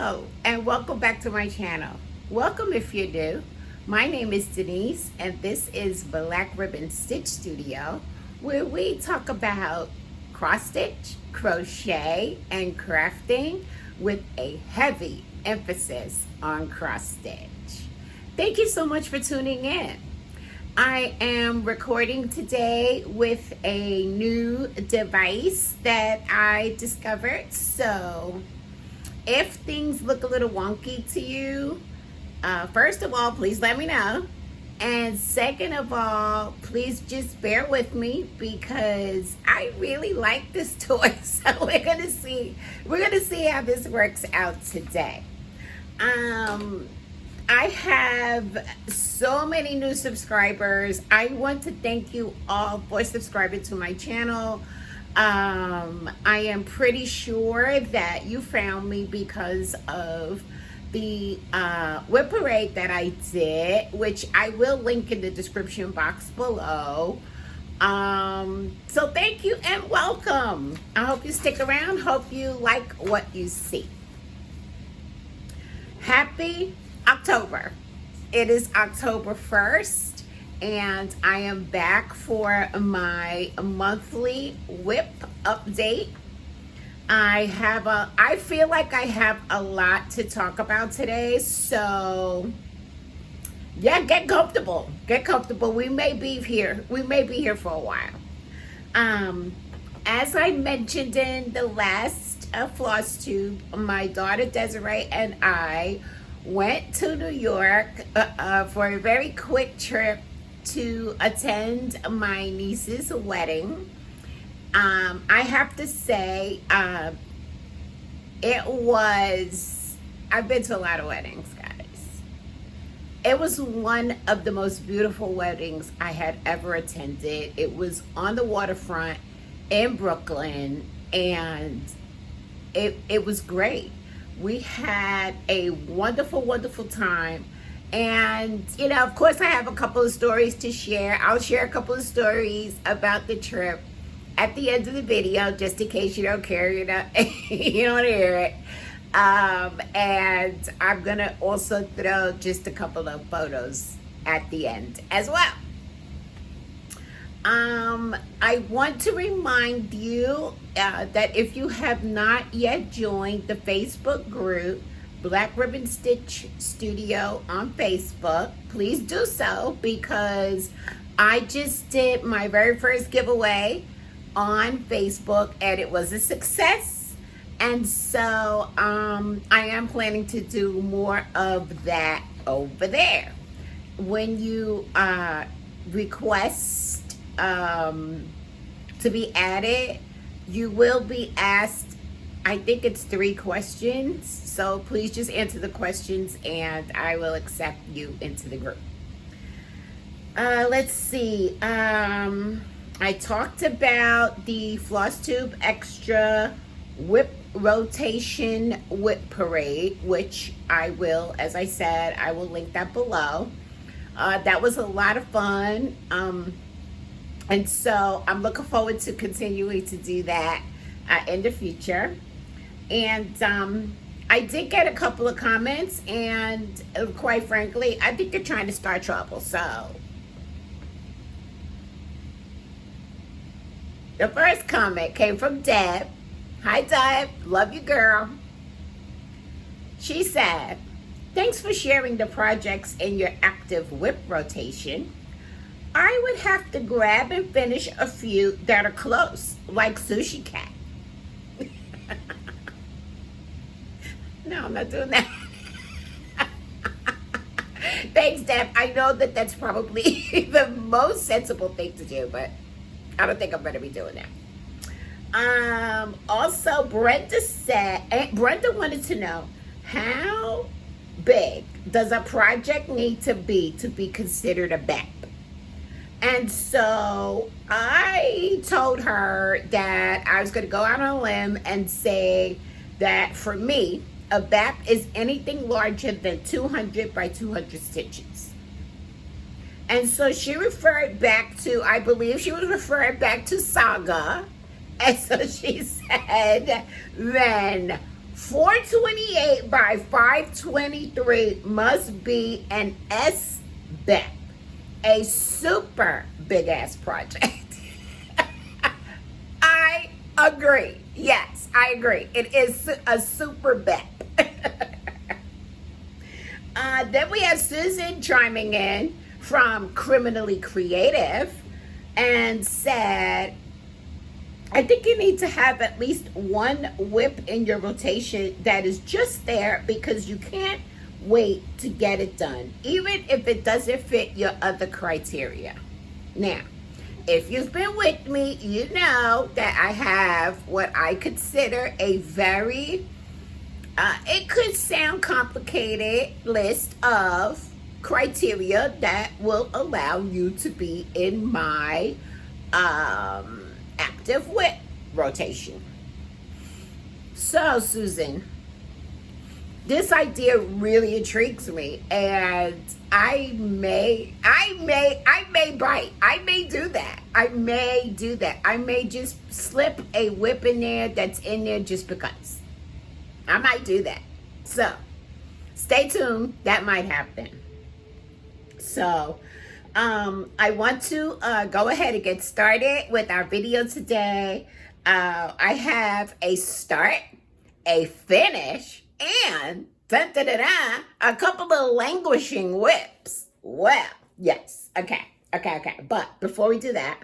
Hello and welcome back to my channel. Welcome if you're new. My name is Denise and this is Black Ribbon Stitch Studio, where we talk about cross stitch, crochet, and crafting with a heavy emphasis on cross stitch. Thank you so much for tuning in. I am recording today with a new device that I discovered, so if things look a little wonky to you, first of all, please let me know. And second of all, please just bear with me because I really like this toy. So we're gonna see how this works out today. I have so many new subscribers. I want to thank you all for subscribing to my channel. I am pretty sure that you found me because of the WIP parade that I did, which I will link in the description box below. So thank you and welcome. I hope you stick around. Hope you like what you see. Happy October. It is October 1st. And I am back for my monthly WIP update. I feel like I have a lot to talk about today, so yeah, get comfortable. Get comfortable. We may be here for a while. As I mentioned in the last Flosstube, my daughter Desiree and I went to New York for a very quick trip to attend my niece's wedding. I have to say, I've been to a lot of weddings, guys. It was one of the most beautiful weddings I had ever attended. It was on the waterfront in Brooklyn, and it was great. We had a wonderful, wonderful time. And, you know, of course, I have a couple of stories to share. I'll share a couple of stories about the trip at the end of the video, just in case you don't care, you don't hear it. And I'm going to also throw just a couple of photos at the end as well. I want to remind you that if you have not yet joined the Facebook group, Black Ribbon Stitch Studio on Facebook, please do so, because I just did my very first giveaway on Facebook and it was a success. And so I am planning to do more of that over there. When you request to be added, you will be asked, I think it's 3 questions. So please just answer the questions and I will accept you into the group. Let's see. I talked about the Flosstube Extra WIP Rotation WIP Parade, which I will, as I said, I will link that below. That was a lot of fun. And so I'm looking forward to continuing to do that in the future. And I did get a couple of comments, and quite frankly, I think they're trying to start trouble. So the first comment came from Deb. Hi, Deb. Love you, girl. She said, thanks for sharing the projects in your active WIP rotation. I would have to grab and finish a few that are close, like Sushi Cat. No, I'm not doing that. Thanks, Deb. I know that that's probably the most sensible thing to do, but I don't think I'm going to be doing that. Also, Brenda wanted to know, how big does a project need to be considered a BAP? And so I told her that I was going to go out on a limb and say that for me, a BAP is anything larger than 200 by 200 stitches. And so she referred back to, I believe she was referring back to Saga. And so she said, then 428 by 523 must be an SBEP, a super big ass project. I agree. Yes, I agree. It is a super BEP. Then we have Susan chiming in from Criminally Creative and said, I think you need to have at least one WIP in your rotation that is just there because you can't wait to get it done, even if it doesn't fit your other criteria. Now, if you've been with me, you know that I have what I consider a very, it could sound complicated list of criteria that will allow you to be in my active WIP rotation. So, Susan, this idea really intrigues me, and I may bite. I may do that. I may just slip a WIP in there that's in there just because. I might do that. So, stay tuned. That might happen. So, I want to go ahead and get started with our video today. I have a start, a finish, and a couple of languishing WIPs. Well, yes. Okay. But before we do that,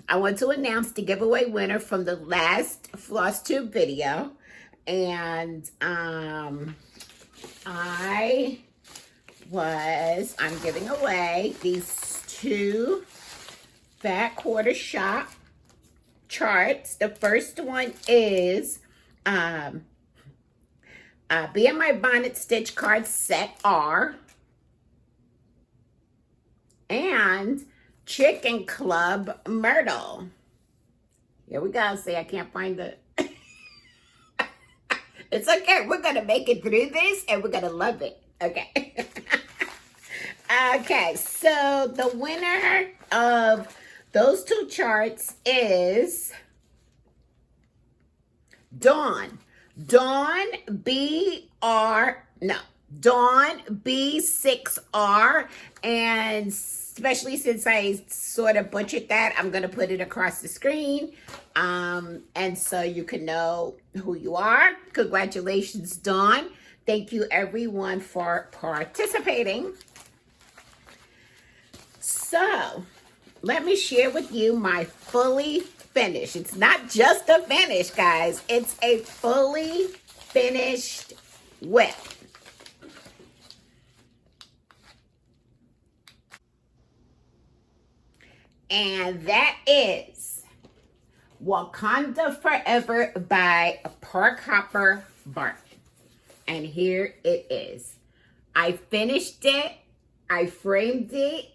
I want to announce the giveaway winner from the last Flosstube video. And I'm giving away these 2 fat quarter shop charts. The first one is Be in My Bonnet Stitch Card Set R and Chicken Club Myrtle. Here we go. See, I can't find the... It's okay. We're going to make it through this and we're going to love it. Okay. Okay, so the winner of those 2 charts is Dawn B6R, and especially since I sort of butchered that, I'm going to put it across the screen, and so you can know who you are. Congratulations, Dawn. Thank you, everyone, for participating. So, let me share with you my fully finished. It's not just a finish, guys. It's a fully finished WIP. And that is Wakanda Forever by Park Hopper Barton. And here it is. I finished it. I framed it.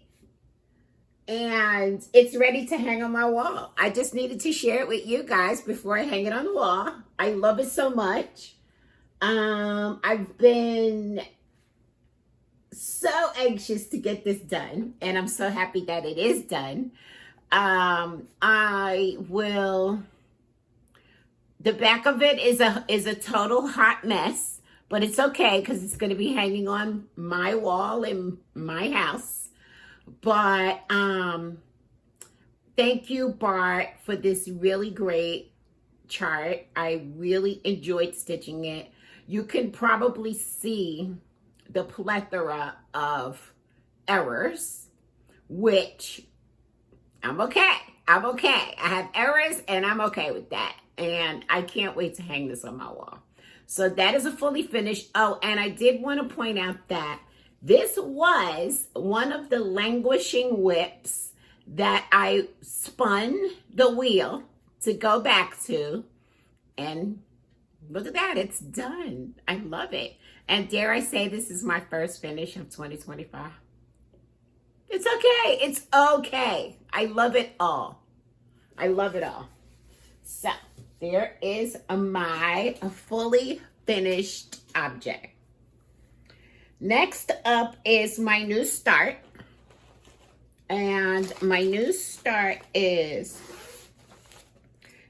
And it's ready to hang on my wall. I just needed to share it with you guys before I hang it on the wall. I love it so much. I've been so anxious to get this done, and I'm so happy that it is done. The back of it is a total hot mess, but it's okay because it's going to be hanging on my wall in my house. But thank you, Bart, for this really great chart. I really enjoyed stitching it. You can probably see the plethora of errors, which I'm okay. I have errors and I'm okay with that. And I can't wait to hang this on my wall. So that is a fully finished. Oh, and I did want to point out that this was one of the languishing WIPs that I spun the wheel to go back to. And look at that, it's done. I love it. And dare I say, this is my first finish of 2025. It's okay. It's okay. I love it all. I love it all. So there is my fully finished object. Next up is my new start. And my new start is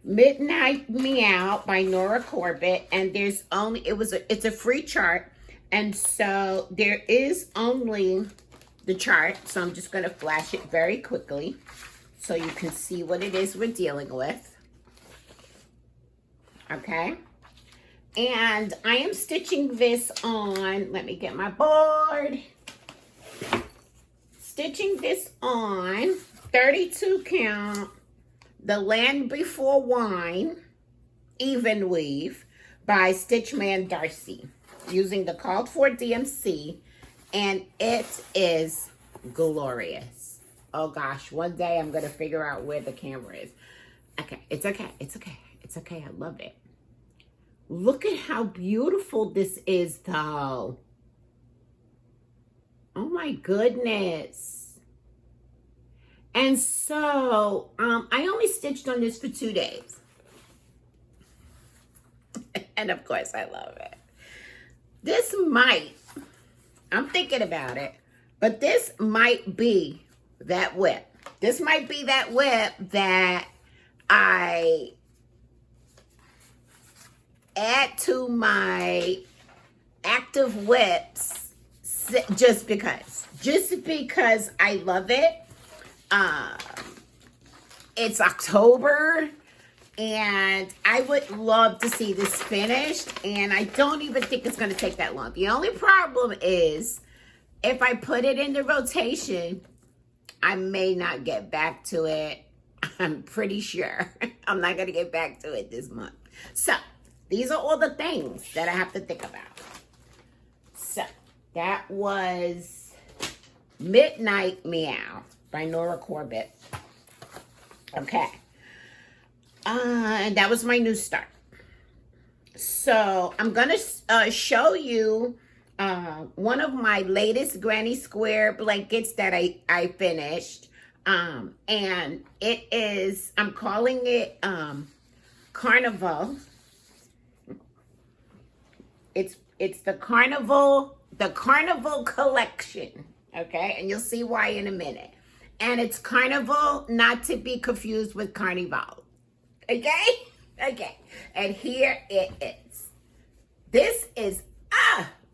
Midnight Meow by Nora Corbett, and there's only, it's a free chart, and so there is only the chart, so I'm just going to flash it very quickly so you can see what it is we're dealing with. Okay, and I am stitching this on, let me get my board, stitching this on 32 count, The Land Before Wine, Even Weave by Stitchman Darcy, using the called for DMC, and it is glorious. Oh gosh, one day I'm gonna figure out where the camera is. Okay, it's okay, it's okay, it's okay, I love it. Look at how beautiful this is though. Oh my goodness. And so, I only stitched on this for 2 days. And of course, I love it. This might, I'm thinking about it, but this might be that WIP. This might be that WIP that I add to my active WIPs just because I love it. It's October, and I would love to see this finished, and I don't even think it's going to take that long. The only problem is if I put it in the rotation, I may not get back to it. I'm pretty sure I'm not going to get back to it this month. So these are all the things that I have to think about. So that was Midnight Meow by Nora Corbett. Okay. And that was my new start. So I'm going to show you one of my latest Granny Square blankets that I finished. And it is, I'm calling it Carnival. It's the Carnival collection, okay? And you'll see why in a minute. And it's Carnival, not to be confused with Carnival, okay? Okay, and here it is. This is,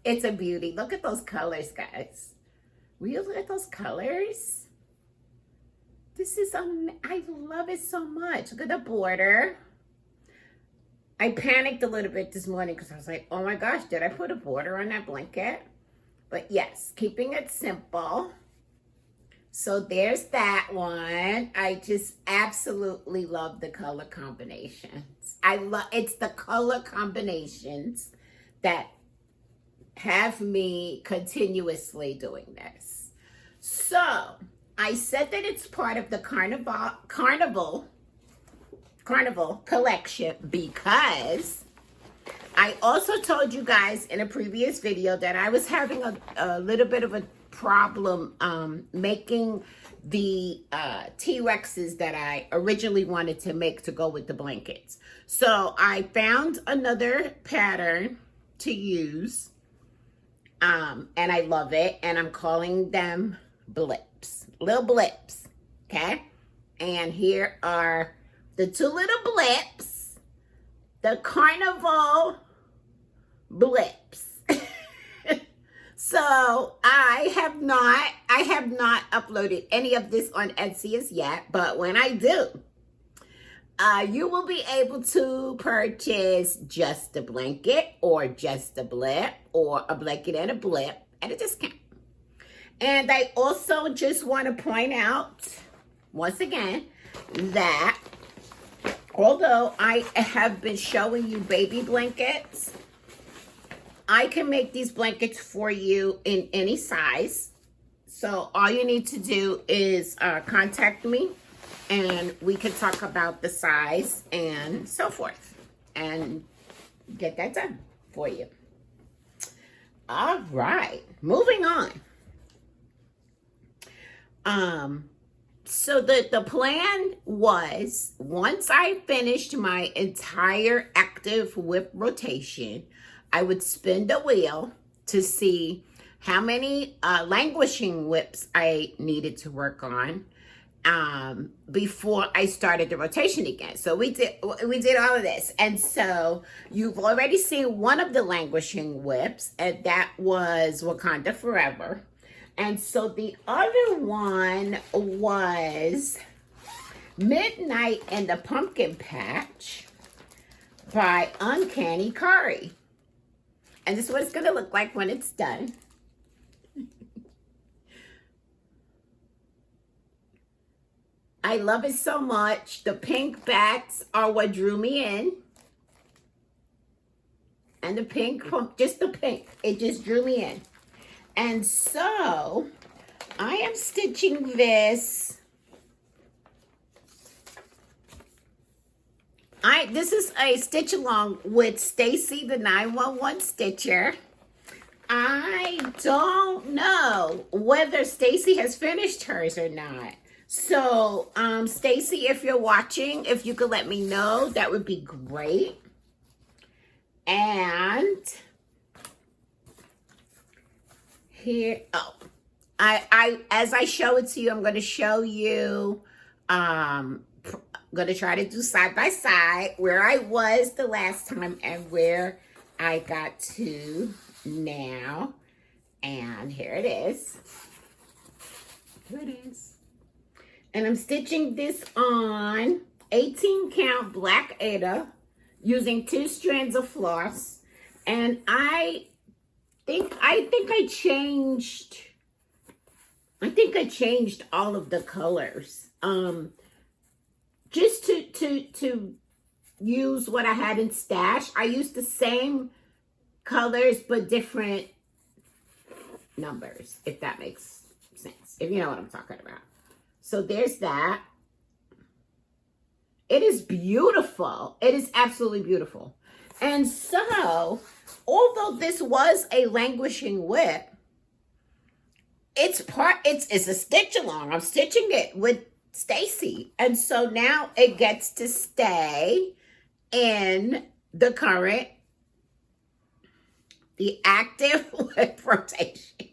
it's a beauty. Look at those colors, guys. Will you look at those colors? This is, I love it so much. Look at the border. I panicked a little bit this morning because I was like, oh my gosh, did I put a border on that blanket? But yes, keeping it simple. So there's that one. I just absolutely love the color combinations. It's the color combinations that have me continuously doing this. So I said that it's part of the Carnival collection because I also told you guys in a previous video that I was having a little bit of a problem making the T-Rexes that I originally wanted to make to go with the blankets. So I found another pattern to use, and I love it, and I'm calling them blips, little blips, okay? And here are the two little blips, the Carnival blips. So I have not uploaded any of this on Etsy as yet, but when I do, you will be able to purchase just a blanket or just a blip or a blanket and a blip at a discount. And I also just want to point out once again that although I have been showing you baby blankets, I can make these blankets for you in any size. So all you need to do is contact me and we can talk about the size and so forth and get that done for you. All right, moving on. So the plan was, once I finished my entire active WIP rotation, I would spin the wheel to see how many languishing WIPs I needed to work on. before I started the rotation again. So we did all of this. And so you've already seen one of the Languishing WIPs, and that was Wakanda Forever. And so the other one was Midnight in the Pumpkin Patch by Uncanny Curry. And this is what it's going to look like when it's done. I love it so much. The pink bats are what drew me in. And the pink, just the pink, it just drew me in. And so, I am stitching this. This is a stitch along with Stacy, the 911 Stitcher. I don't know whether Stacy has finished hers or not. So, Stacy, if you're watching, if you could let me know, that would be great. And here, as I show it to you, I'm going to show you, I'm going to try to do side by side where I was the last time and where I got to now. And here it is. Here it is. And I'm stitching this on 18 count black Aida using 2 strands of floss. And I think I changed all of the colors. Just to use what I had in stash. I used the same colors but different numbers, if that makes sense. If you know what I'm talking about. So there's that. It is beautiful. It is absolutely beautiful. And so, although this was a Languishing WIP, it's a stitch along. I'm stitching it with Stacy. And so now it gets to stay in the current, the active WIP rotation.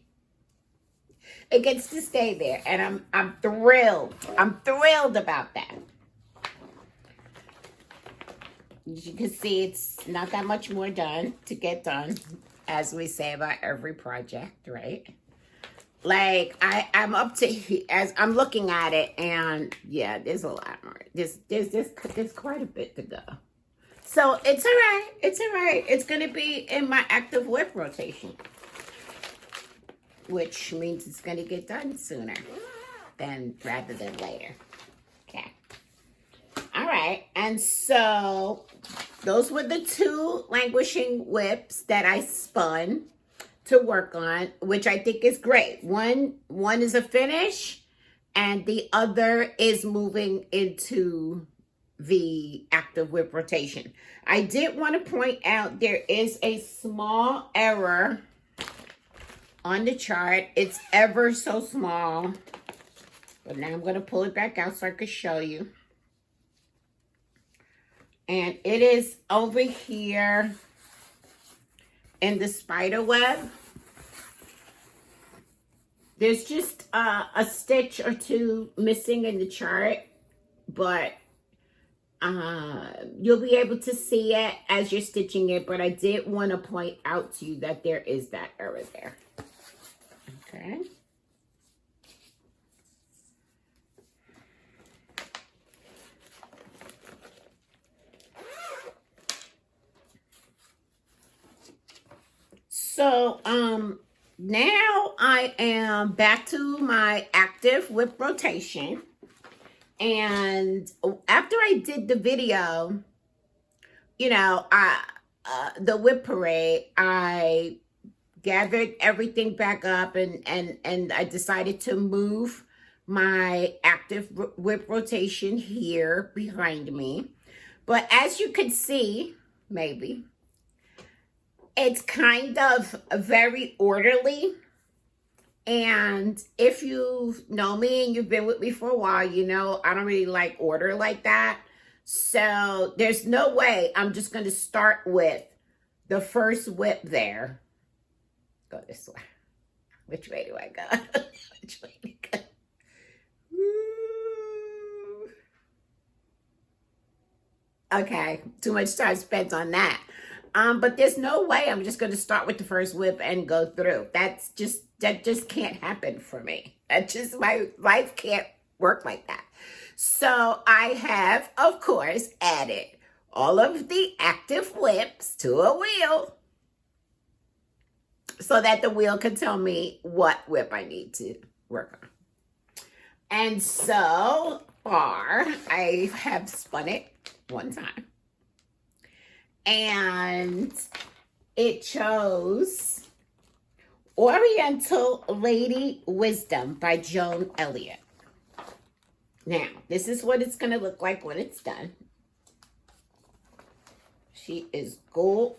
It gets to stay there, and I'm thrilled. I'm thrilled about that. As you can see, it's not that much more done to get done, as we say about every project, right? Like I'm up to, as I'm looking at it, and yeah, there's a lot more. There's quite a bit to go. So it's all right. It's all right. It's gonna be in my active WIP rotation, which means it's going to get done sooner rather than later. Okay. All right. And so those were the 2 Languishing WIPs that I spun to work on, which I think is great. One is a finish and the other is moving into the active WIP rotation. I did want to point out there is a small error on the chart. It's ever so small. But now I'm going to pull it back out so I can show you. And it is over here in the spider web. There's just a stitch or 2 missing in the chart. But you'll be able to see it as you're stitching it. But I did want to point out to you that there is that error there. Okay. So, now I am back to my active WIP rotation. And after I did the video, you know, the WIP parade, I gathered everything back up and I decided to move my active WIP rotation here behind me. But as you can see, maybe, it's kind of very orderly. And if you know me and you've been with me for a while, you know I don't really like order like that. So there's no way I'm just going to start with the first WIP there. Go this way. Which way do I go? Which way do I go? Okay, too much time spent on that. But there's no way I'm just going to start with the first WIP and go through. That just can't happen for me. My life can't work like that. So I have, of course, added all of the active WIPs to a wheel so that the wheel can tell me what WIP I need to work on. And so far, I have spun it one time. And it chose Oriental Lady Wisdom by Joan Elliott. Now, this is what it's going to look like when it's done. She is gorgeous.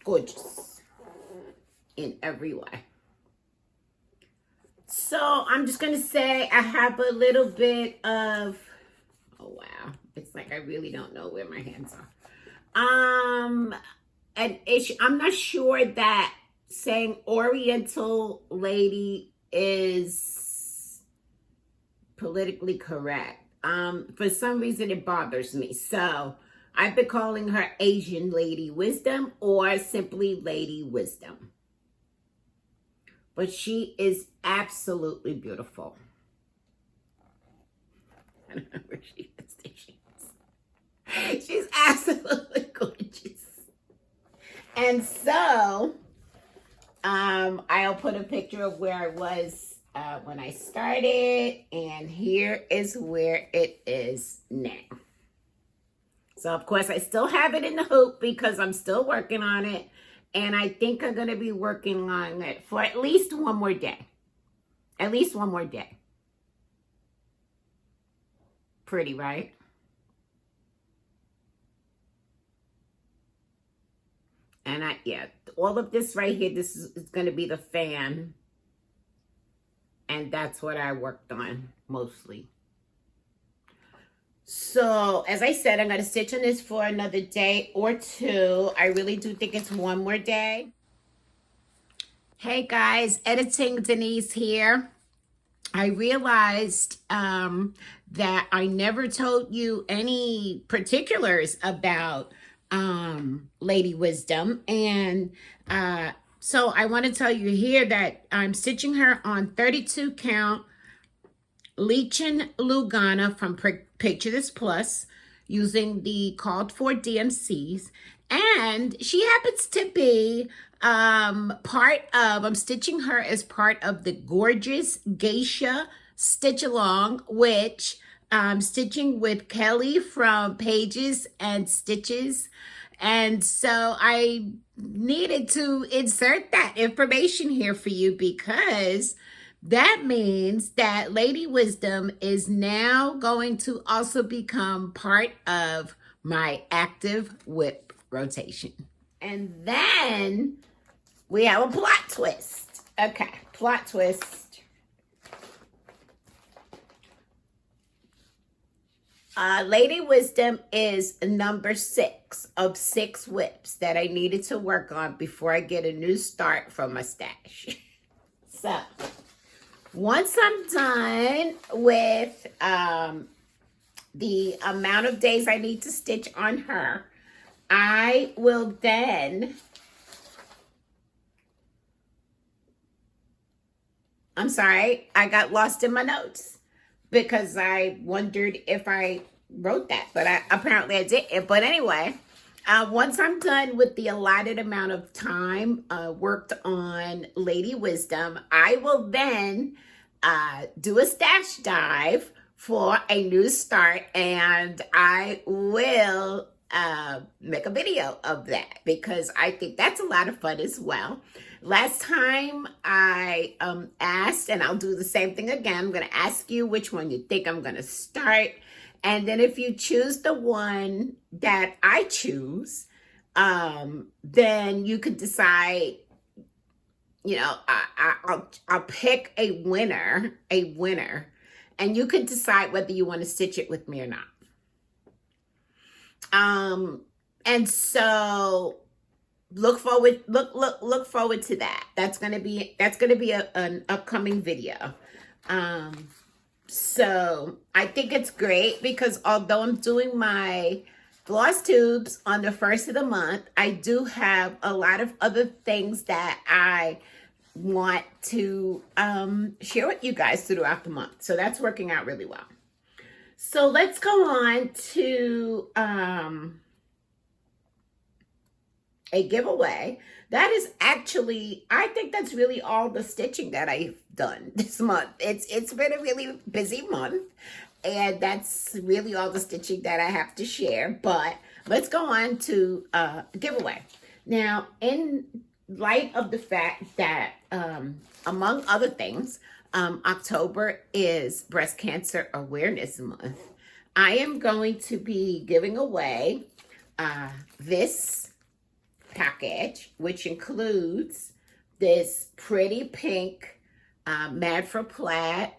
Gorgeous. In every way. So, I'm just going to say I have a little bit of... Oh, wow. It's like I really don't know where my hands are. And I'm not sure that saying Oriental Lady is politically correct. For some reason, it bothers me. So I've been calling her Asian Lady Wisdom or simply Lady Wisdom. But she is absolutely beautiful. I don't know where she is. She's absolutely gorgeous. And so, I'll put a picture of where I was when I started, and here is where it is now. So, of course, I still have it in the hoop because I'm still working on it, and I think I'm going to be working on it for at least one more day. At least one more day. Pretty, right? And yeah, all of this right here, this is going to be the fan. And that's what I worked on mostly. So, as I said, I'm going to stitch on this for another day or two. I really do think it's one more day. Hey guys, Editing Denise here. I realized that I never told you any particulars about Lady Wisdom, and so I want to tell you here that I'm stitching her on 32 count Languishing Lugana from Picture This Plus using the called for DMCs, and she happens to be I'm stitching her as part of the Gorgeous Geisha Stitch Along, which I'm stitching with Kelly from Pages and Stitches. And so I needed to insert that information here for you because that means that Lady Wisdom is now going to also become part of my active WIP rotation. And then we have a plot twist. Okay, plot twist. Lady Wisdom is number 6 of 6 WIPs that I needed to work on before I get a new start from my stash. So, once I'm done with the amount of days I need to stitch on her, I will then... I'm sorry, I got lost in my notes because I wondered if I wrote that, but apparently I didn't. But anyway, once I'm done with the allotted amount of time worked on Lady Wisdom, I will then do a stash dive for a new start, and I will make a video of that because I think that's a lot of fun as well. Last time I asked, and I'll do the same thing again. I'm going to ask you which one you think I'm going to start. And then if you choose the one that I choose, then you could decide, you know, I'll pick a winner, and you could decide whether you want to stitch it with me or not. And so look forward to that. That's gonna be an upcoming video. So I think it's great because although I'm doing my floss tubes on the first of the month, I do have a lot of other things that I want to share with you guys throughout the month. So that's working out really well. So let's go on to a giveaway. That is actually, I think that's really all the stitching that I've done this month. It's been a really busy month, and that's really all the stitching that I have to share. But let's go on to giveaway. Now, in light of the fact that, among other things, October is Breast Cancer Awareness Month, I am going to be giving away this package, which includes this pretty pink Mad for Plaid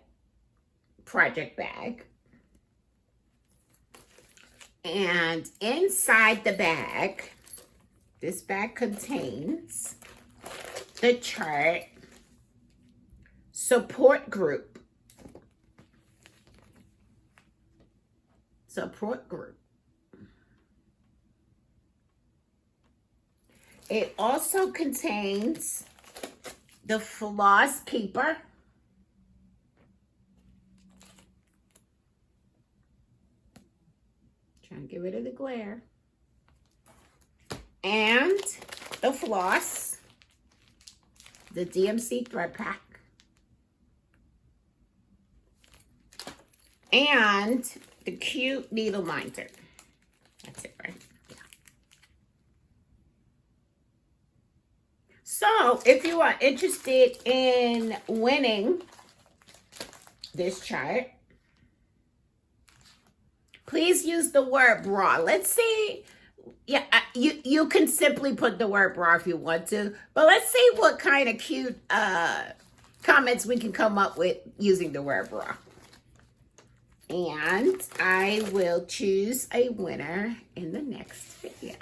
project bag. And inside the bag, this bag contains the chart support group. Support group. It also contains the Floss Keeper. Trying to get rid of the glare. And the floss, the DMC thread pack, and the cute needle minder. That's it, right? Yeah. So if you are interested in winning this chart, please use the word bra. Let's see. Yeah, you can simply put the word bra if you want to, but let's see what kind of cute comments we can come up with using the word bra. And I will choose a winner in the next video.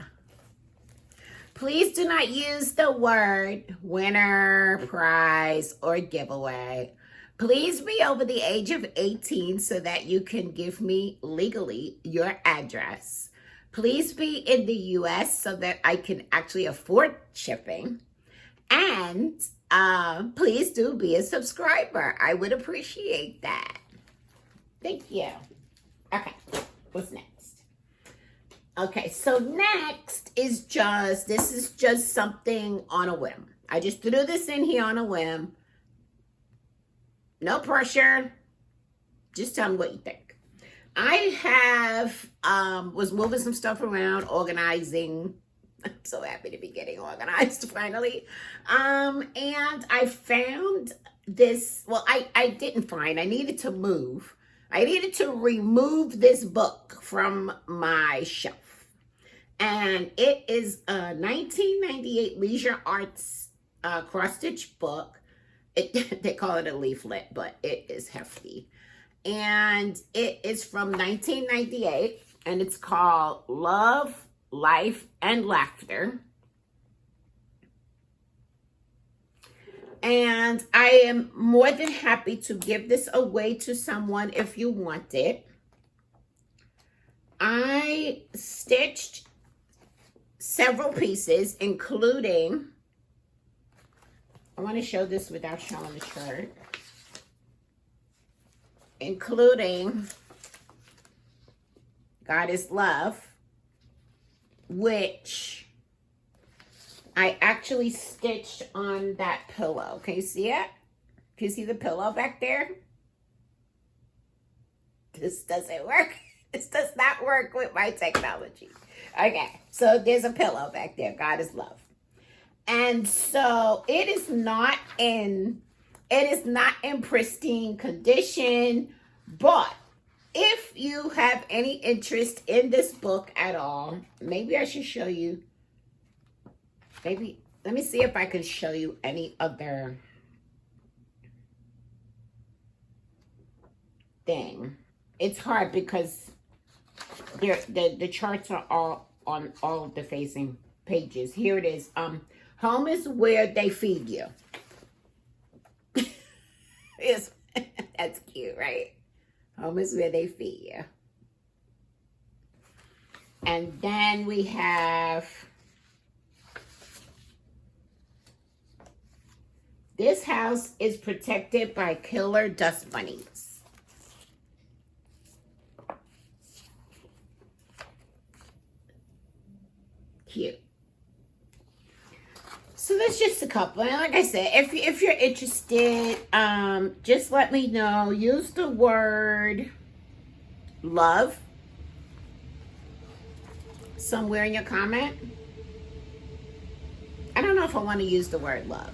Please do not use the word winner, prize, or giveaway. Please be over the age of 18 so that you can give me legally your address. Please be in the US so that I can actually afford shipping. And please do be a subscriber. I would appreciate that. Thank you. Okay, what's next? Okay, so next is this is just something on a whim. I just threw this in here on a whim. No pressure. Just tell me what you think. I have, was moving some stuff around, organizing. I'm so happy to be getting organized finally. And I found this, well, I didn't find, I needed to move. I needed to remove this book from my shelf. And it is a 1998 Leisure Arts cross-stitch book. They call it a leaflet, but it is hefty. And it is from 1998, and it's called Love, Life, and Laughter. And I am more than happy to give this away to someone if you want it. I stitched several pieces, including, I want to show this without showing the shirt, including God is Love, which I actually stitched on that pillow. Can you see it? Can you see the pillow back there? This doesn't work. This does not work with my technology. Okay, so there's a pillow back there. God is Love. And so it is not in pristine condition, but if you have any interest in this book at all, maybe I should show you. Maybe, let me see if I can show you any other thing. It's hard because the charts are all on all of the facing pages. Here it is. Home is where they feed you. That's cute, right? Home is where they feed you. And then we have this house is protected by killer dust bunnies. Cute. So that's just a couple. And like I said, if you're interested, just let me know. Use the word love somewhere in your comment. I don't know if I want to use the word love.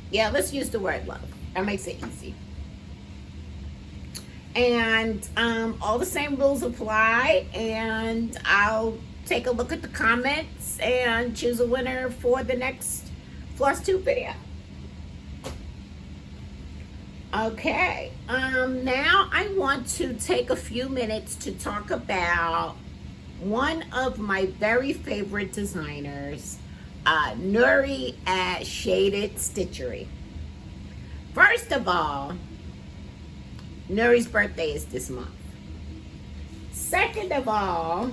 Yeah, let's use the word love. That makes it easy. And all the same rules apply, and I'll take a look at the comments and choose a winner for the next Flosstube video. Okay, now I want to take a few minutes to talk about one of my very favorite designers, Nuri at Shaded Stitchery. First of all, Nuri's birthday is this month. Second of all,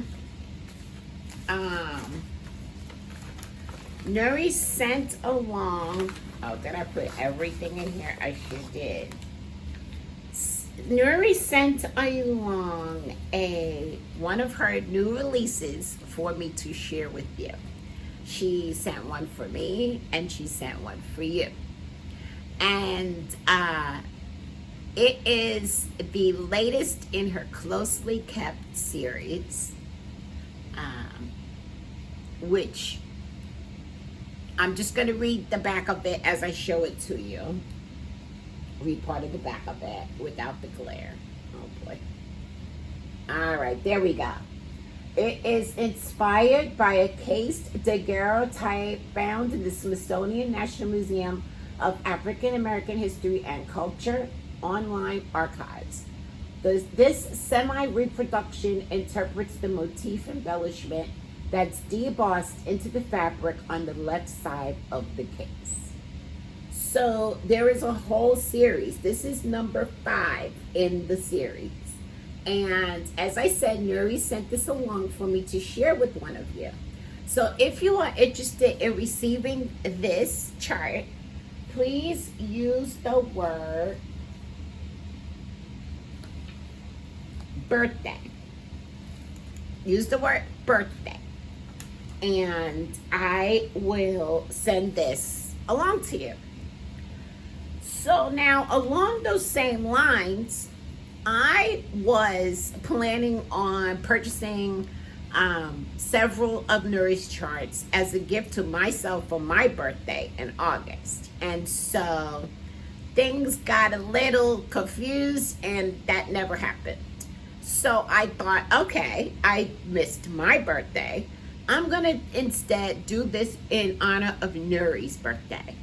Nuri sent along, oh, did I put everything in here? I sure did. Nuri sent along one of her new releases for me to share with you. She sent one for me, and she sent one for you. And it is the latest in her Closely Kept series, which I'm just going to read the back of it as I show it to you. Read part of the back of it without the glare. Oh boy. All right, there we go. It is inspired by a cased daguerreotype found in the Smithsonian National Museum of African American History and Culture online archives. This semi-reproduction interprets the motif embellishment that's debossed into the fabric on the left side of the case. So there is a whole series. This is number 5 in the series. And as I said, Nuri sent this along for me to share with one of you. So if you are interested in receiving this chart, please use the word birthday. Use the word birthday. And I will send this along to you. So now, along those same lines, I was planning on purchasing several of Nuri's charts as a gift to myself for my birthday in August. And so things got a little confused, and that never happened. So I thought, okay, I missed my birthday. I'm going to instead do this in honor of Nuri's birthday.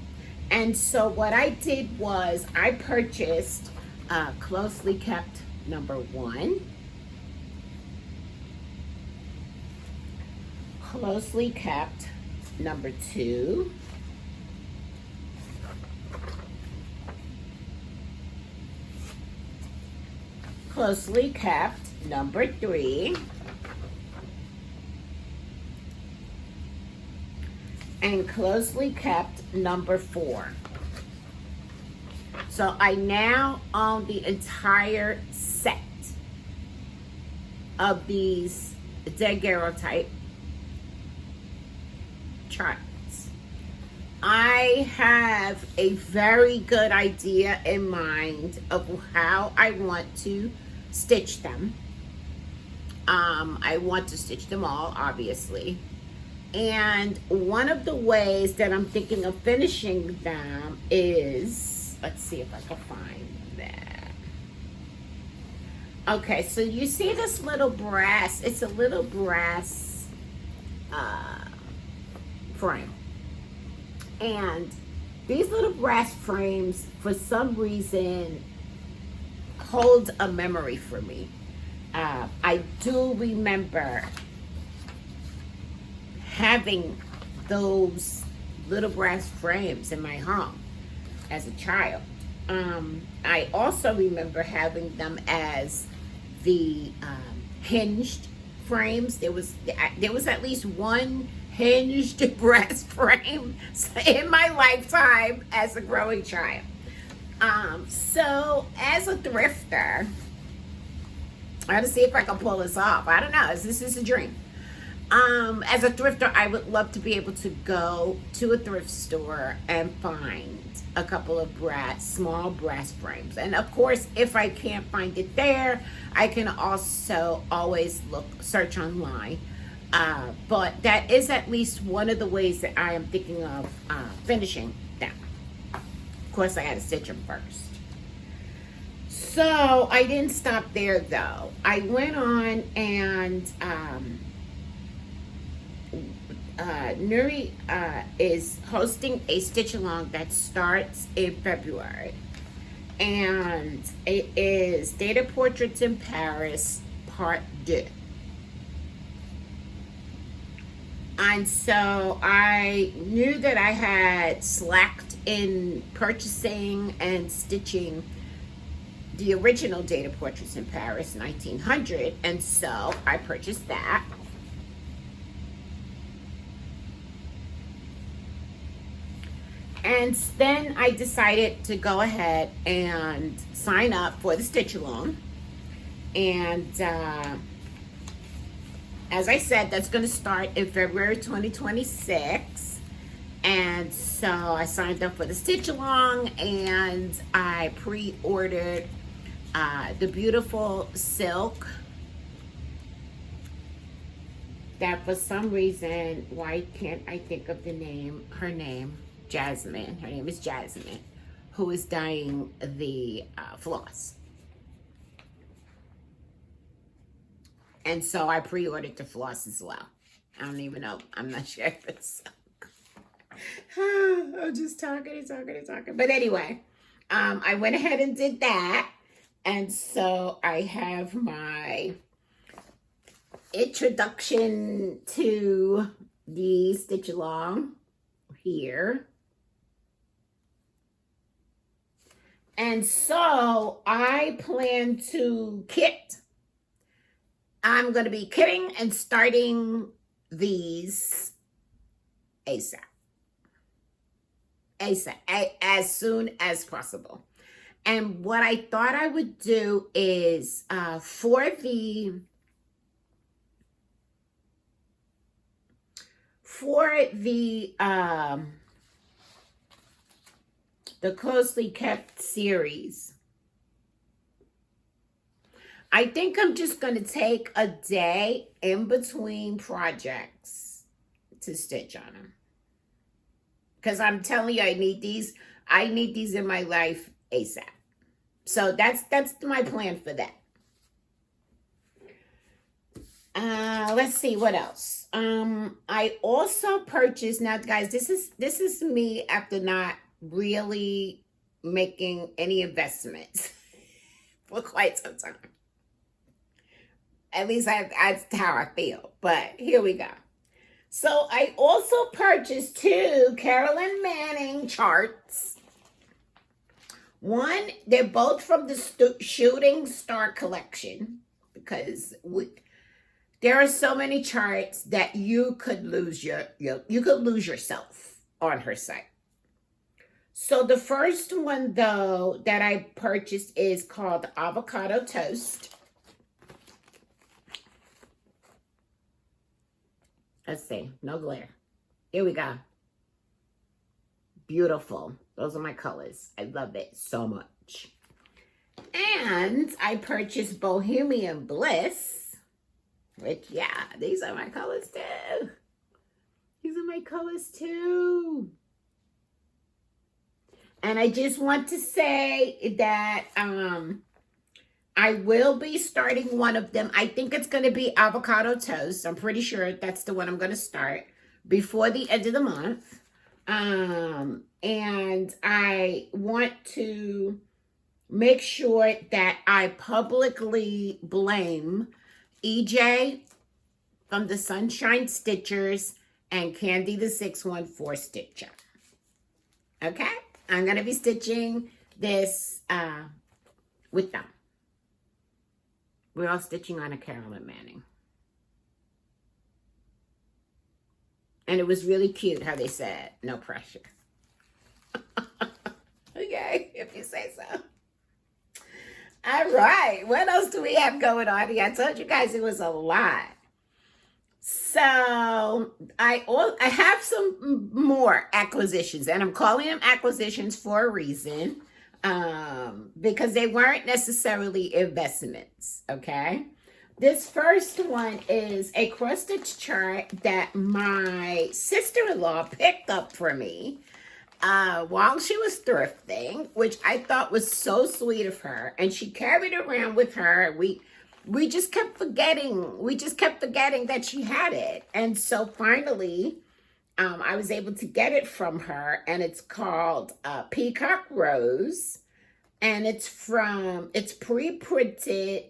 And so what I did was I purchased Closely Kept number 1, Closely Kept number 2, Closely Kept number 3, and Closely Kept number 4. So I now own the entire set of these daguerreotype charts. I have a very good idea in mind of how I want to stitch them. I want to stitch them all, obviously. And one of the ways that I'm thinking of finishing them is, let's see if I can find that. Okay, so you see this little brass, it's a little brass frame. And these little brass frames, for some reason, hold a memory for me. I do remember having those little brass frames in my home as a child. I also remember having them as the hinged frames. There was at least one hinged brass frame in my lifetime as a growing child. So as a thrifter, I gotta see if I can pull this off. I don't know. This is a dream. As a thrifter, I would love to be able to go to a thrift store and find a couple of small brass frames. And of course, if I can't find it there, I can also always search online. But that is at least one of the ways that I am thinking of finishing them. Of course, I had to stitch them first. So I didn't stop there though. I went on and Nuri is hosting a stitch along that starts in February, and it is Data Portraits in Paris Part 2. And so I knew that I had slacked in purchasing and stitching the original Data Portraits in Paris 1900, and so I purchased that. And then I decided to go ahead and sign up for the stitch along. And as I said, that's going to start in February 2026. And so I signed up for the stitch along, and I pre-ordered the beautiful silk that for some reason, why can't I think of her name? Jasmine. Her name is Jasmine, who is dyeing the floss. And so I pre-ordered the floss as well. I don't even know. I'm not sure if it's I'm just talking. But anyway, I went ahead and did that. And so I have my introduction to the stitch along here. And so I plan to kit. I'm going to be kitting and starting these ASAP. As soon as possible. And what I thought I would do is for the Closely Kept series, I think I'm just going to take a day in between projects to stitch on them. Because I'm telling you, I need these in my life ASAP. So that's my plan for that. Let's see what else. I also purchased, now guys, this is me after not really making any investments for quite some time. At least that's how I feel. But here we go. So I also purchased 2 Carolyn Manning charts. One, they're both from the Shooting Star collection, because there are so many charts that you could lose yourself on her site. So the first one though that I purchased is called Avocado Toast. Let's see, no glare. Here we go. Beautiful. Those are my colors. I love it so much. And I purchased Bohemian Bliss, which, yeah, these are my colors too. These are my colors too. And I just want to say that I will be starting one of them. I think it's going to be Avocado Toast. I'm pretty sure that's the one I'm going to start before the end of the month. And I want to make sure that I publicly blame EJ from the Sunshine Stitchers and Candy the 614 Stitcher. Okay? I'm going to be stitching this with them. We're all stitching on a Carolyn Manning. And it was really cute how they said, no pressure. Okay, if you say so. All right, what else do we have going on here? I told you guys it was a lot. So I have some more acquisitions, and I'm calling them acquisitions for a reason, because they weren't necessarily investments, okay? This first one is a cross stitch chart that my sister-in-law picked up for me while she was thrifting, which I thought was so sweet of her. And she carried it around with her. We just kept forgetting. We just kept forgetting that she had it. And so finally, I was able to get it from her, and it's called Peacock Rose, and it's pre-printed,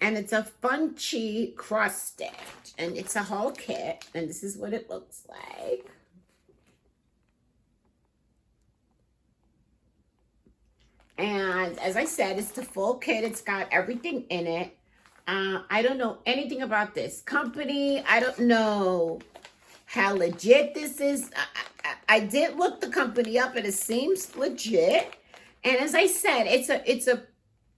and it's a Funchy cross stitch, and it's a whole kit, and this is what it looks like. And as I said, it's the full kit. It's got everything in it. I don't know anything about this company. I don't know how legit this is. I did look the company up, and it seems legit. And as I said,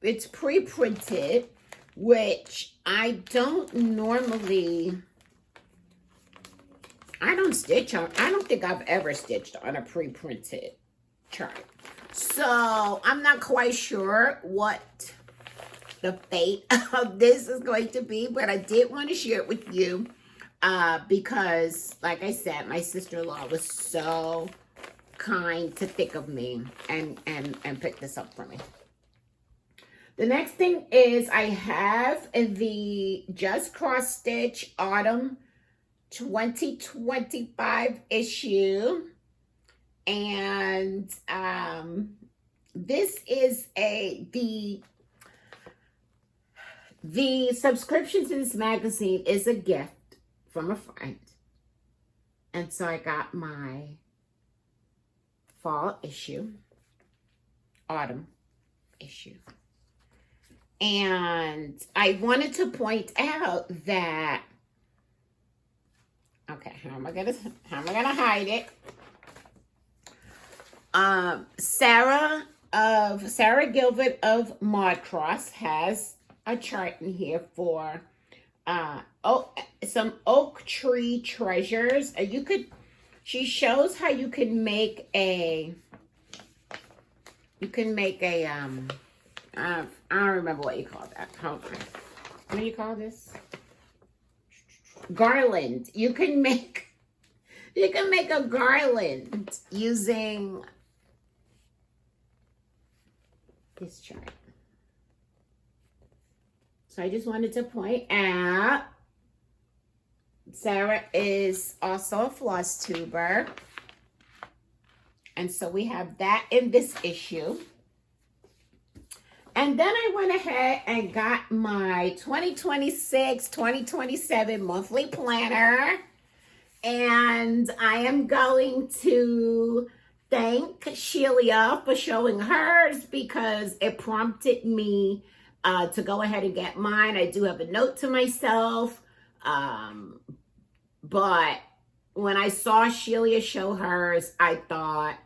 it's pre-printed, which I don't normally. I don't stitch on. I don't think I've ever stitched on a pre-printed chart. So I'm not quite sure what the fate of this is going to be, but I did want to share it with you because, like I said, my sister-in-law was so kind to think of me and pick this up for me. The next thing is I have the Just Cross Stitch Autumn 2025 issue. And this is the subscription to this magazine is a gift from a friend. And so I got my fall issue, autumn issue. And I wanted to point out that, okay, how am I gonna hide it? Sarah Gilbert of Modcross has a chart in here for some oak tree treasures. She shows how you can make a I don't remember what you call that. Okay. What do you call this? Garland. You can make a garland using this chart. So I just wanted to point out, Sarah is also a Flosstuber. And so we have that in this issue. And then I went ahead and got my 2026-2027 monthly planner. And I am going to thank Shelia for showing hers because it prompted me to go ahead and get mine. I do have a note to myself. But when I saw Shelia show hers, I thought,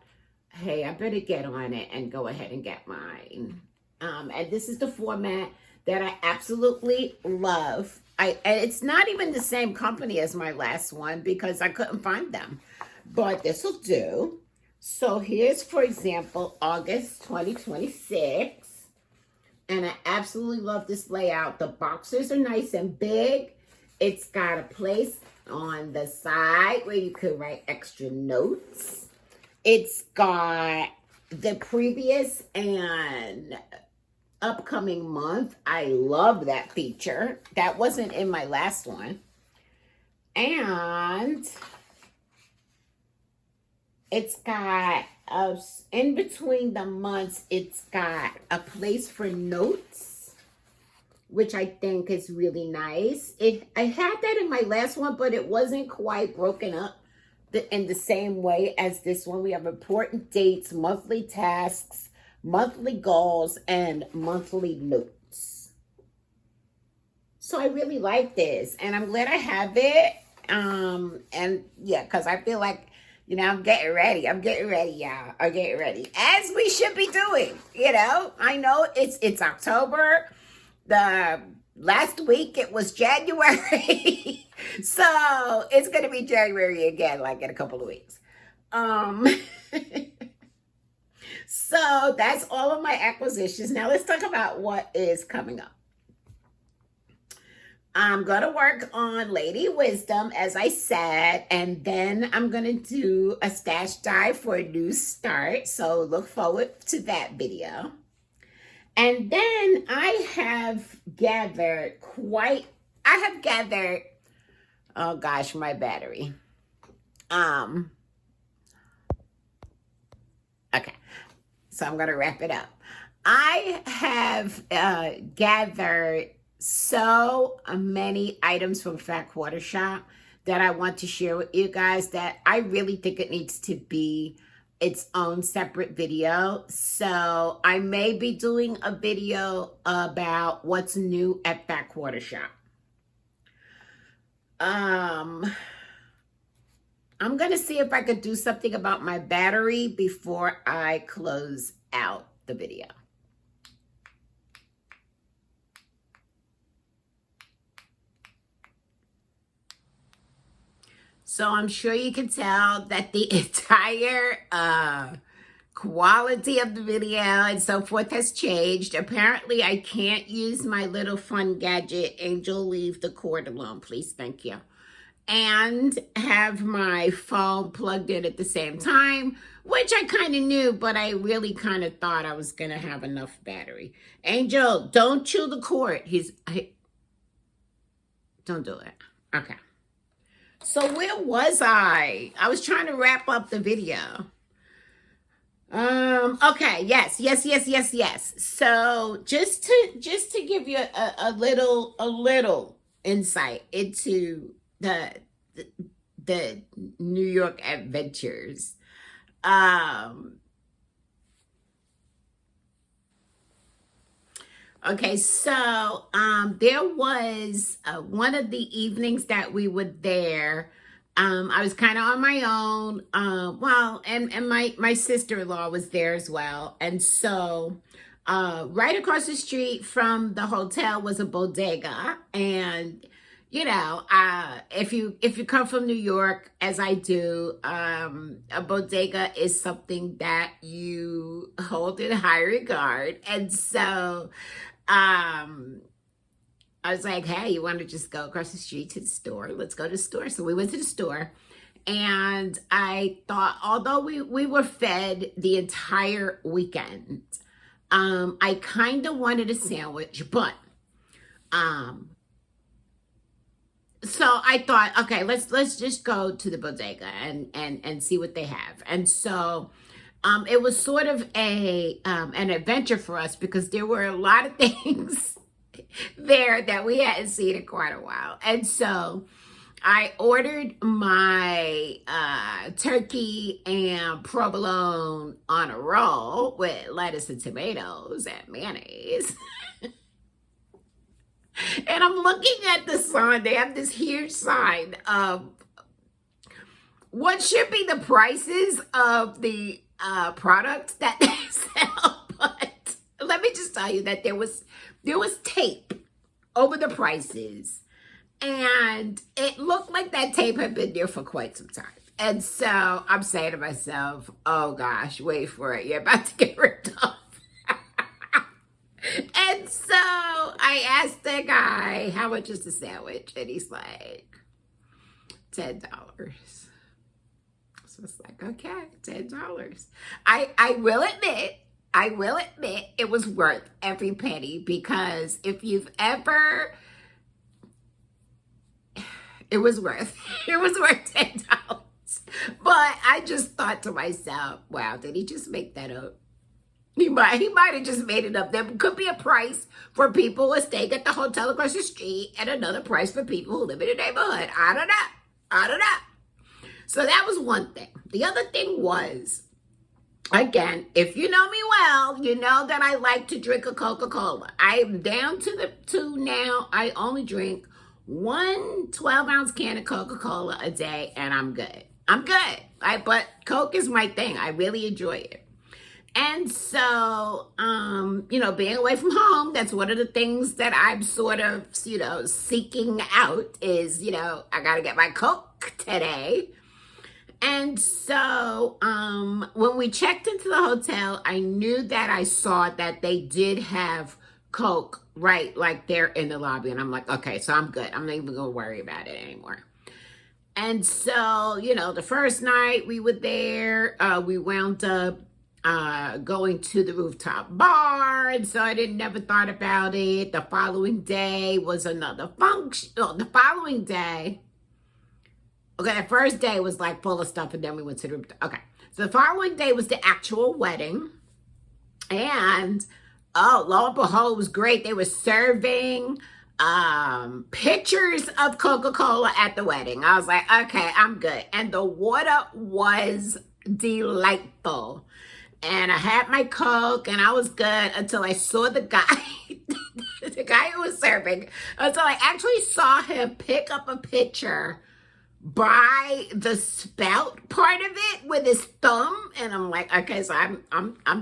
hey, I better get on it and go ahead and get mine. And this is the format that I absolutely love. And it's not even the same company as my last one because I couldn't find them. But this will do. So here's, for example, August 2026. And I absolutely love this layout. The boxes are nice and big. It's got a place on the side where you could write extra notes. It's got the previous and upcoming month. I love that feature. That wasn't in my last one. And it's got in between the months, it's got a place for notes, which I think is really nice. I had that in my last one, but it wasn't quite broken up in the same way as this one. We have important dates, monthly tasks, monthly goals and monthly notes. So I really like this, and I'm glad I have it. And yeah, because I feel like, I'm getting ready. I'm getting ready, y'all. I'm getting ready, as we should be doing. I know it's October. The last week it was January, so it's gonna be January again, like in a couple of weeks. So that's all of my acquisitions. Now let's talk about what is coming up. I'm going to work on Lady Wisdom, as I said, and then I'm going to do a stash dive for a new start. So look forward to that video. And then I have gathered, oh gosh, my battery. Okay, so I'm going to wrap it up. I have gathered so many items from Fat Quarter Shop that I want to share with you guys that I really think it needs to be its own separate video. So I may be doing a video about what's new at Fat Quarter Shop. I'm going to see if I could do something about my battery before I close out the video. So I'm sure you can tell that the entire quality of the video and so forth has changed. Apparently, I can't use my little fun gadget, Angel, leave the cord alone, please, thank you, and have my phone plugged in at the same time, which I kind of knew, but I really kind of thought I was going to have enough battery. Angel, don't chew the cord. Don't do it. Okay. So where was I? I was trying to wrap up the video. Okay, yes. So just to give you a little insight into the New York adventures. Okay, so there was one of the evenings that we were there. I was kind of on my own. And my sister-in-law was there as well. And so right across the street from the hotel was a bodega. And if you come from New York, as I do, a bodega is something that you hold in high regard. And so I was like, hey, you want to just go across the street to the store? Let's go to the store. So we went to the store, and I thought, although we were fed the entire weekend, I kind of wanted a sandwich, but so I thought, okay, let's just go to the bodega and see what they have. And so it was sort of an adventure for us because there were a lot of things there that we hadn't seen in quite a while. And so I ordered my turkey and provolone on a roll with lettuce and tomatoes and mayonnaise. And I'm looking at the sign. They have this huge sign of what should be the prices of the products that they sell. But let me just tell you that there was tape over the prices. And it looked like that tape had been there for quite some time. And so I'm saying to myself, oh gosh, wait for it. You're about to get ripped off. And so I asked the guy, how much is the sandwich? And he's like, $10. So it's like, okay, $10. I will admit it was worth every penny, because if you've ever, it was worth $10. But I just thought to myself, wow, did he just make that up? He might have just made it up. There could be a price for people who are staying at the hotel across the street and another price for people who live in the neighborhood. I don't know. So that was one thing. The other thing was, Again, if you know me well, you know that I like to drink a Coca-Cola. I'm down to now. I only drink one 12-ounce can of Coca-Cola a day, and I'm good. I'm good. But Coke is my thing. I really enjoy it. And so, being away from home, that's one of the things that I'm sort of, seeking out is, I got to get my Coke today. And so when we checked into the hotel, I knew that I saw that they did have Coke right like there in the lobby. And I'm like, okay, so I'm good. I'm not even going to worry about it anymore. And so, the first night we were there, we wound up going to the rooftop bar. And so I never thought about it. The following day was another function. The following day. Okay, the first day was like full of stuff, and then we went to the rooftop. Okay, so the following day was the actual wedding. And, lo and behold, it was great. They were serving pictures of Coca-Cola at the wedding. I was like, okay, I'm good. And the water was delightful. And I had my Coke, and I was good until I saw the guy, the guy who was serving, until I actually saw him pick up a pitcher by the spout part of it with his thumb, and I'm like, okay, so I'm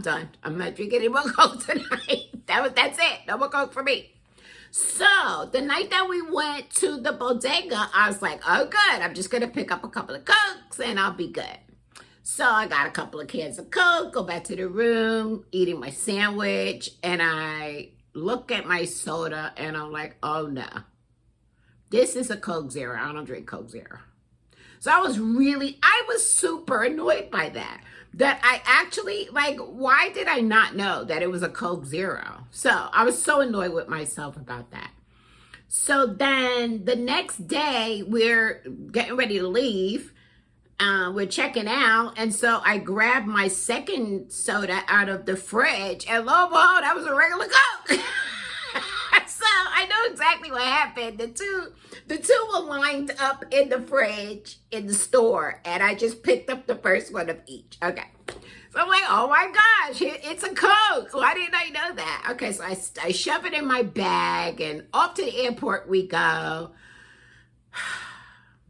done. I'm not drinking any more Coke tonight. That's it. No more Coke for me. So the night that we went to the bodega, I was like, oh, good. I'm just gonna pick up a couple of Cokes and I'll be good. So I got a couple of cans of Coke, go back to the room, eating my sandwich, and I look at my soda and I'm like, oh no. This is a Coke Zero. I don't drink Coke Zero. So I was super annoyed by that. That I actually, why did I not know that it was a Coke Zero? So I was so annoyed with myself about that. So then the next day, we're getting ready to leave. We're checking out. And so I grabbed my second soda out of the fridge. And lo and behold, that was a regular Coke. So I know exactly what happened. The two were lined up in the fridge in the store, and I just picked up the first one of each. Okay. So I'm like, oh my gosh, it's a Coke. Why didn't I know that? Okay, so I shove it in my bag, and off to the airport we go.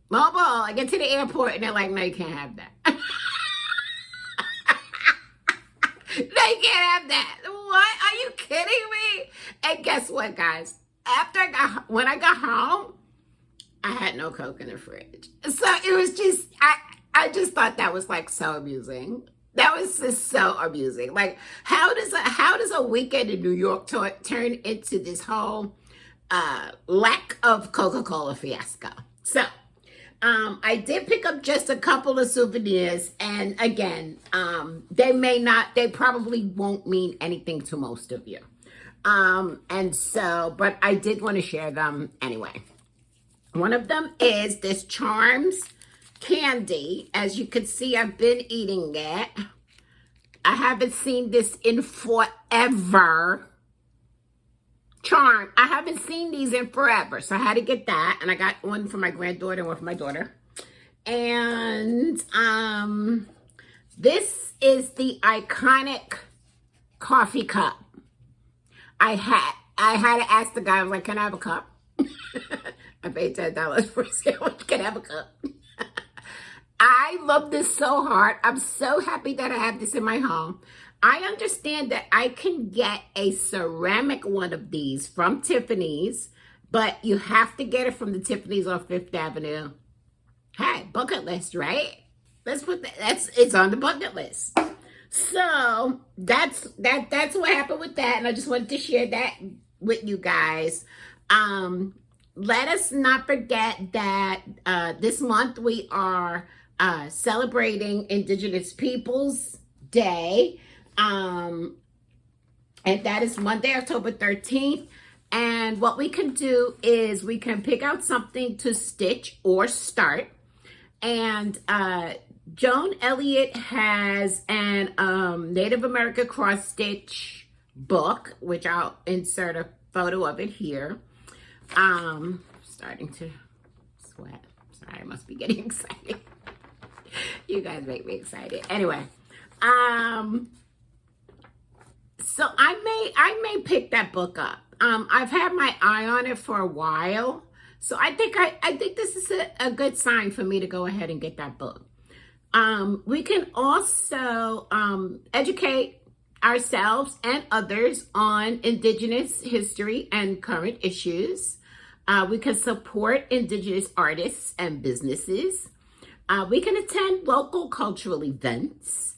Mobile, I get to the airport, and they're like, no, you can't have that. No, you can't have that. What? Are you kidding me? And guess what, guys? When I got home, I had no Coke in the fridge. So it was just, I just thought that was so amusing. That was just so amusing. How does a weekend in New York turn into this whole lack of Coca-Cola fiasco? So I did pick up just a couple of souvenirs, and again, they probably won't mean anything to most of you. But I did want to share them anyway. One of them is this Charms candy. As you can see, I've been eating it. I haven't seen this in forever. I haven't seen these in forever, so I had to get that, and I got one for my granddaughter and one for my daughter. And this is the iconic coffee cup. I had to ask the guy, I was like, can I have a cup? I paid $10 for a sandwich. Can I have a cup? I love this so hard. I'm so happy that I have this in my home. I understand that I can get a ceramic one of these from Tiffany's, but you have to get it from the Tiffany's on Fifth Avenue. Hey, bucket list, right? It's on the bucket list. So that's what happened with that, and I just wanted to share that with you guys. Let us not forget that this month we are celebrating Indigenous Peoples Day. And that is Monday, October 13th. And what we can do is we can pick out something to stitch or start. And Joan Elliott has an Native American cross stitch book, which I'll insert a photo of it here. Starting to sweat. Sorry, I must be getting excited. You guys make me excited. Anyway. So I may pick that book up. I've had my eye on it for a while. So I think this is a good sign for me to go ahead and get that book. We can also educate ourselves and others on Indigenous history and current issues. We can support Indigenous artists and businesses. We can attend local cultural events.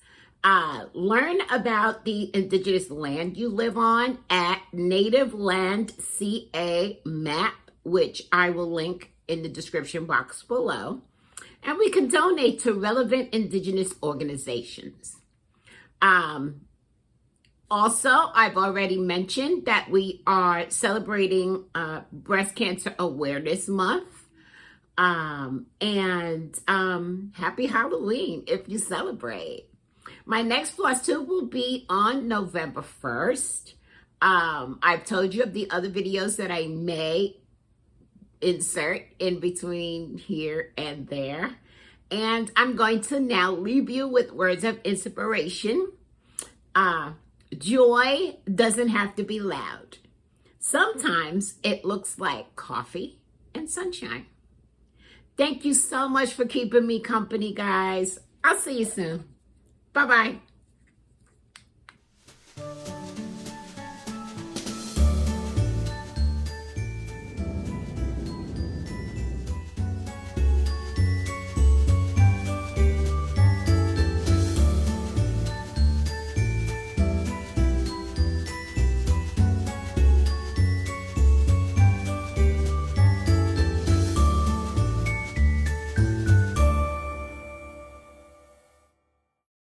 Learn about the Indigenous land you live on at Native Land CA map, which I will link in the description box below. And we can donate to relevant Indigenous organizations. Also, I've already mentioned that we are celebrating Breast Cancer Awareness Month. Happy Halloween if you celebrate. My next Flosstube will be on November 1st. I've told you of the other videos that I may insert in between here and there. And I'm going to now leave you with words of inspiration. Joy doesn't have to be loud. Sometimes it looks like coffee and sunshine. Thank you so much for keeping me company, guys. I'll see you soon. Bye-bye.